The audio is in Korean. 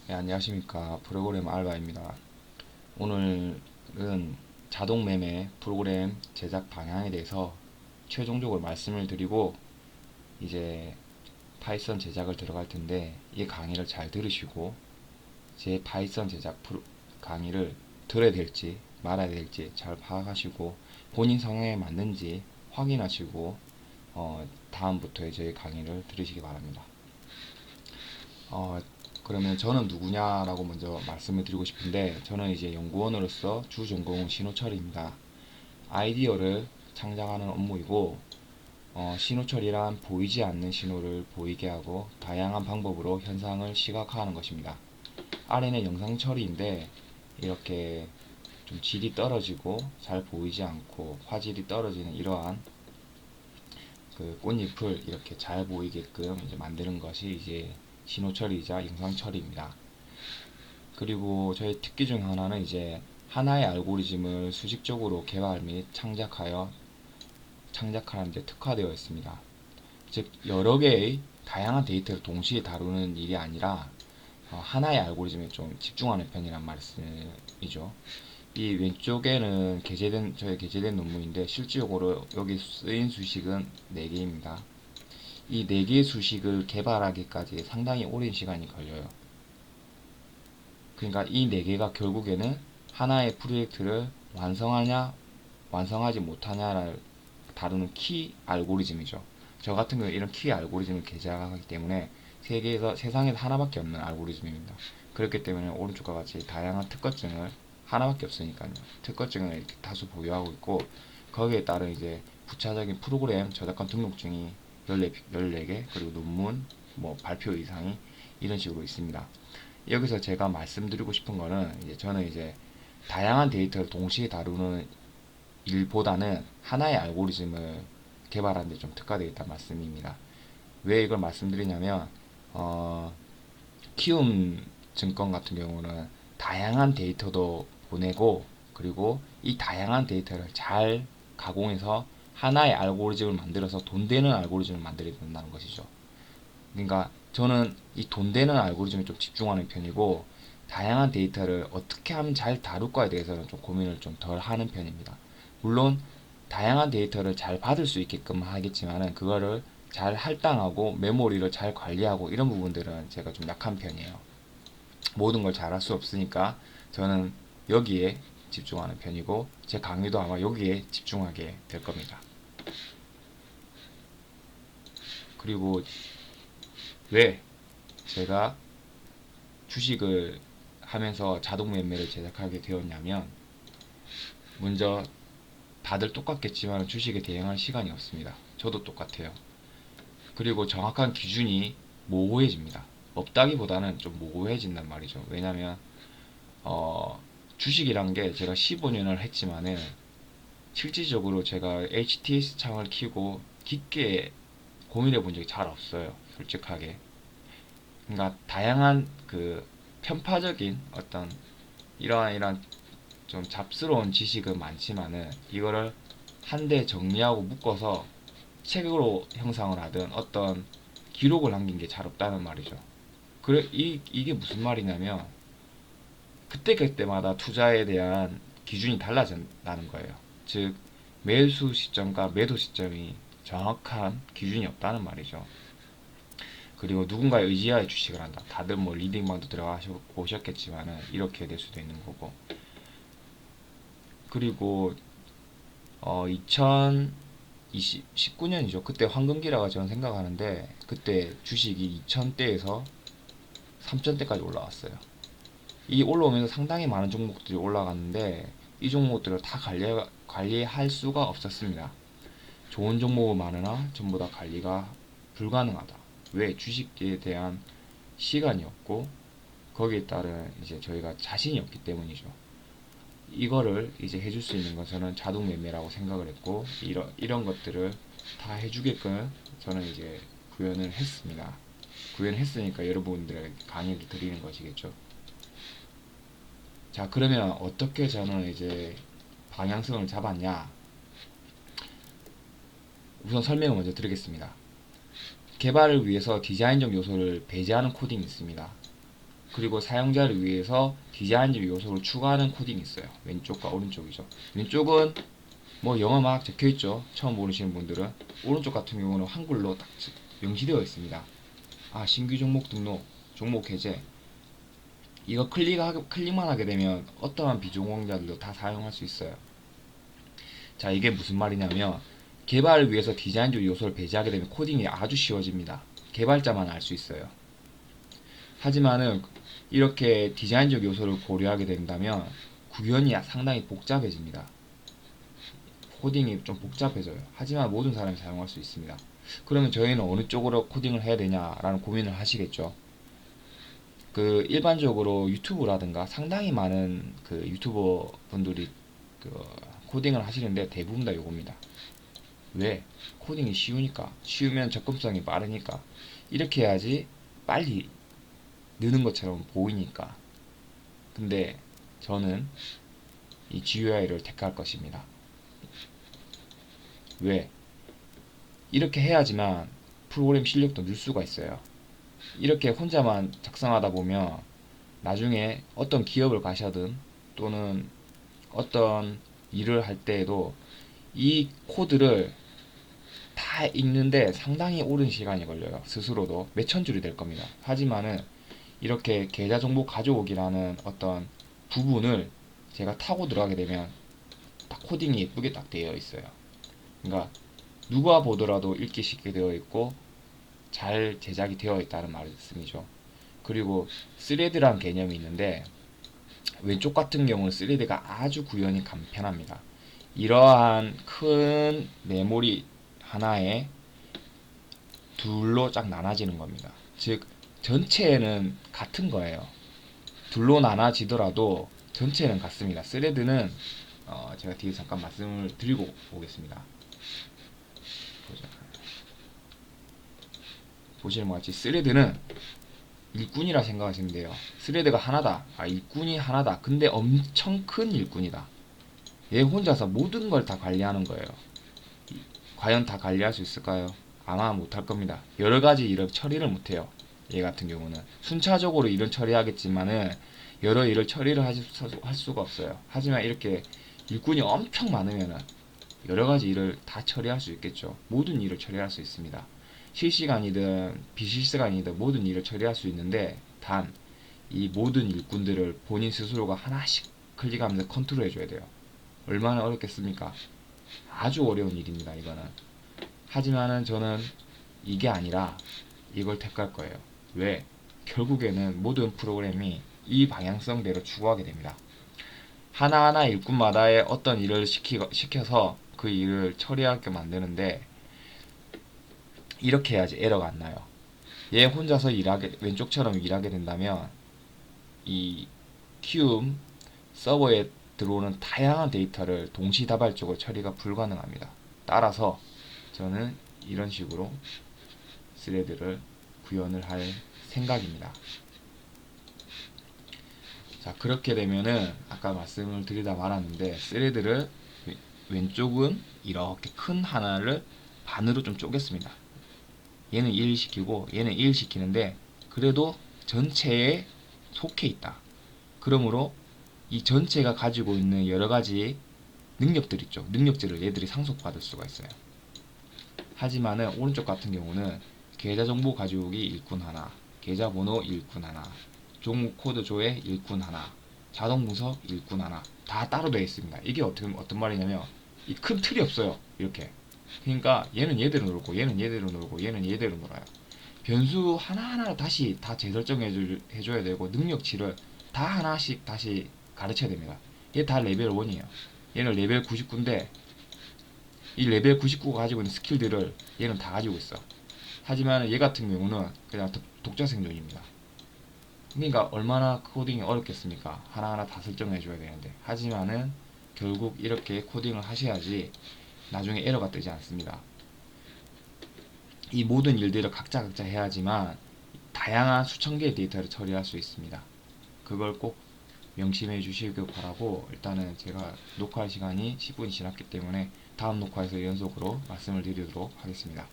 네, 안녕하십니까. 프로그램 알바입니다. 오늘은 자동 매매 프로그램 제작 방향에 대해서 최종적으로 말씀을 드리고 이제 파이썬 제작을 들어갈 텐데 이 강의를 잘 들으시고 제 파이썬 제작 강의를 들어야 될지 말아야 될지 잘 파악하시고 본인 성향에 맞는지 확인하시고 다음부터의 저희 강의를 들으시기 바랍니다. 어, 그러면 저는 누구냐라고 먼저 말씀을 드리고 싶은데, 저는 이제 연구원으로서 주 전공은 신호 처리입니다. 아이디어를 창작하는 업무이고, 신호 처리란 보이지 않는 신호를 보이게 하고 다양한 방법으로 현상을 시각화하는 것입니다. 아래는 영상 처리인데 이렇게 좀 질이 떨어지고 잘 보이지 않고 화질이 떨어지는 이러한 그 꽃잎을 이렇게 잘 보이게끔 이제 만드는 것이 이제 신호 처리이자 영상 처리입니다. 그리고 저희 특기 중 하나는 이제 하나의 알고리즘을 수직적으로 개발 및 창작하는 데 특화되어 있습니다. 즉 여러 개의 다양한 데이터를 동시에 다루는 일이 아니라 하나의 알고리즘에 좀 집중하는 편이란 말씀이죠. 이 왼쪽에는 저희 게재된 논문인데 실질적으로 여기 쓰인 수식은 4개입니다. 이 4개의 수식을 개발하기까지 상당히 오랜 시간이 걸려요. 그러니까 이 4개가 결국에는 하나의 프로젝트를 완성하지 못하냐를 다루는 키 알고리즘이죠. 저 같은 경우는 이런 키 알고리즘을 개발하기 때문에 세상에서 하나밖에 없는 알고리즘입니다. 그렇기 때문에 오른쪽과 같이 다양한 특허증을 하나밖에 없으니까요. 특허증을 이렇게 다수 보유하고 있고 거기에 따른 이제 부차적인 프로그램 저작권 등록증이 14개 그리고 논문 발표 이상이 이런 식으로 있습니다. 여기서 제가 말씀드리고 싶은 거는 저는 이제 다양한 데이터를 동시에 다루는 일보다는 하나의 알고리즘을 개발하는 데 좀 특화되어 있다는 말씀입니다. 왜 이걸 말씀드리냐면 키움 증권 같은 경우는 다양한 데이터도 보내고 그리고 이 다양한 데이터를 잘 가공해서 하나의 알고리즘을 만들어서 돈 되는 알고리즘을 만들어야 된다는 것이죠. 그러니까 저는 이 돈 되는 알고리즘에 좀 집중하는 편이고 다양한 데이터를 어떻게 하면 잘 다룰까에 대해서는 좀 고민을 좀 덜 하는 편입니다. 물론 다양한 데이터를 잘 받을 수 있게끔 하겠지만은 그거를 잘 할당하고 메모리를 잘 관리하고 이런 부분들은 제가 좀 약한 편이에요. 모든 걸 잘할 수 없으니까 저는 여기에 집중하는 편이고 제 강의도 아마 여기에 집중하게 될 겁니다. 그리고 왜 제가 주식을 하면서 자동 매매를 제작하게 되었냐면 먼저 다들 똑같겠지만 주식에 대응할 시간이 없습니다. 저도 똑같아요. 그리고 정확한 기준이 모호해집니다. 없다기보다는 좀 모호해진단 말이죠. 왜냐면 주식이란 게 제가 15년을 했지만은 실질적으로 제가 HTS 창을 키고 깊게 고민해 본 적이 잘 없어요. 솔직하게. 그러니까 다양한 그 편파적인 어떤 이러한 좀 잡스러운 지식은 많지만은 이거를 한데 정리하고 묶어서 책으로 형상을 하든 어떤 기록을 남긴 게 잘 없다는 말이죠. 이게 무슨 말이냐면 그때그때마다 투자에 대한 기준이 달라진다는 거예요. 즉 매수 시점과 매도 시점이 정확한 기준이 없다는 말이죠. 그리고 누군가의 의지하에 주식을 한다. 다들 뭐 리딩방도 들어가 보셨겠지만은 이렇게 될 수도 있는 거고. 그리고 2019년이죠. 그때 황금기라고 저는 생각하는데 그때 주식이 2000대에서 3000대까지 올라왔어요. 이 올라오면서 상당히 많은 종목들이 올라갔는데 이 종목들을 다 관리할 수가 없었습니다. 좋은 종목은 많으나 전부 다 관리가 불가능하다. 왜? 주식에 대한 시간이 없고 거기에 따른 이제 저희가 자신이 없기 때문이죠. 이거를 이제 해줄 수 있는 건 저는 자동 매매라고 생각을 했고 이런 것들을 다 해주게끔 저는 이제 구현을 했습니다. 구현을 했으니까 여러분들에게 강의를 드리는 것이겠죠. 자, 그러면 어떻게 저는 이제 방향성을 잡았냐? 우선 설명을 먼저 드리겠습니다. 개발을 위해서 디자인적 요소를 배제하는 코딩이 있습니다. 그리고 사용자를 위해서 디자인적 요소를 추가하는 코딩이 있어요. 왼쪽과 오른쪽이죠. 왼쪽은 뭐 영어 막 적혀있죠. 처음 모르시는 분들은. 오른쪽 같은 경우는 한글로 딱 명시되어 있습니다. 아, 신규 종목 등록, 종목 해제. 이거 클릭만 하게 되면 어떠한 비전공자들도 다 사용할 수 있어요. 자, 이게 무슨 말이냐면 개발을 위해서 디자인적 요소를 배제하게 되면 코딩이 아주 쉬워집니다. 개발자만 알 수 있어요. 하지만은 이렇게 디자인적 요소를 고려하게 된다면 구현이 상당히 복잡해집니다. 코딩이 좀 복잡해져요. 하지만 모든 사람이 사용할 수 있습니다. 그러면 저희는 어느 쪽으로 코딩을 해야 되냐라는 고민을 하시겠죠. 그 일반적으로 유튜브라든가 상당히 많은 그 유튜버 분들이 그 코딩을 하시는데 대부분 다 요겁니다. 왜? 코딩이 쉬우니까. 쉬우면 접근성이 빠르니까. 이렇게 해야지 빨리 느는 것처럼 보이니까. 근데 저는 이 GUI를 택할 것입니다. 왜? 이렇게 해야지만 프로그램 실력도 늘 수가 있어요. 이렇게 혼자만 작성하다 보면 나중에 어떤 기업을 가셔든 또는 어떤 일을 할 때에도 이 코드를 다 읽는데 상당히 오랜 시간이 걸려요. 스스로도 몇천 줄이 될 겁니다. 하지만은 이렇게 계좌 정보 가져오기라는 어떤 부분을 제가 타고 들어가게 되면 딱 코딩이 예쁘게 딱 되어 있어요. 그러니까 누가 보더라도 읽기 쉽게 되어 있고 잘 제작이 되어 있다는 말씀이죠. 그리고 스레드란 개념이 있는데 왼쪽 같은 경우는 스레드가 아주 구현이 간편합니다. 이러한 큰 메모리 하나에 둘로 쫙 나눠지는 겁니다. 즉 전체는 같은 거예요. 둘로 나눠지더라도 전체는 같습니다. 스레드는 제가 뒤에 잠깐 말씀을 드리고 오겠습니다. 보시는 것 같이 스레드는 일꾼이라 생각하시면 돼요. 스레드가 하나다. 아, 일꾼이 하나다. 근데 엄청 큰 일꾼이다. 얘 혼자서 모든 걸 다 관리하는 거예요. 과연 다 관리할 수 있을까요? 아마 못할 겁니다. 여러 가지 일을 처리를 못해요. 얘 같은 경우는 순차적으로 일을 처리하겠지만은 여러 일을 처리를 할 수가 없어요. 하지만 이렇게 일꾼이 엄청 많으면은 여러 가지 일을 다 처리할 수 있겠죠. 모든 일을 처리할 수 있습니다. 실시간이든 비실시간이든 모든 일을 처리할 수 있는데 단 이 모든 일꾼들을 본인 스스로가 하나씩 클릭하면서 컨트롤 해줘야 돼요. 얼마나 어렵겠습니까? 아주 어려운 일입니다, 이거는. 하지만은 저는 이게 아니라 이걸 택할 거예요. 왜? 결국에는 모든 프로그램이 이 방향성대로 추구하게 됩니다. 하나하나 일꾼마다의 어떤 일을 시켜서 그 일을 처리하게 만드는데 이렇게 해야지 에러가 안 나요. 얘 혼자서 왼쪽처럼 일하게 된다면 이 키움 서버에 들어오는 다양한 데이터를 동시다발적으로 처리가 불가능합니다. 따라서 저는 이런 식으로 스레드를 구현을 할 생각입니다. 자, 그렇게 되면은 아까 말씀을 드리다 말았는데 스레드를 왼쪽은 이렇게 큰 하나를 반으로 좀 쪼갰습니다. 얘는 1 시키고 얘는 1 시키는데 그래도 전체에 속해 있다. 그러므로 이 전체가 가지고 있는 여러 가지 능력들 있죠. 능력치를 얘들이 상속받을 수가 있어요. 하지만은 오른쪽 같은 경우는 계좌 정보 가져오기 일꾼 하나, 계좌 번호 일꾼 하나, 종목 코드 조회 일꾼 하나, 자동 분석 일꾼 하나 다 따로 되어 있습니다. 이게 어떤 말이냐면 이 큰 틀이 없어요. 이렇게. 그러니까 얘는 얘대로 놀고 얘는 얘대로 놀고 얘는 얘대로 놀아요. 변수 하나하나 다시 다 재설정해줘야 되고 능력치를 다 하나씩 다시 가르쳐야 됩니다. 얘 다 레벨 1이에요. 얘는 레벨 99인데 이 레벨 99가 가지고 있는 스킬들을 얘는 다 가지고 있어. 하지만 얘 같은 경우는 그냥 독자 생존입니다. 그러니까 얼마나 코딩이 어렵겠습니까? 하나하나 다 설정해줘야 되는데. 하지만은 결국 이렇게 코딩을 하셔야지 나중에 에러가 뜨지 않습니다. 이 모든 일들을 각자 해야지만 다양한 수천 개의 데이터를 처리할 수 있습니다. 그걸 꼭 명심해 주시길 바라고, 일단은 제가 녹화 시간이 10분이 지났기 때문에 다음 녹화에서 연속으로 말씀을 드리도록 하겠습니다.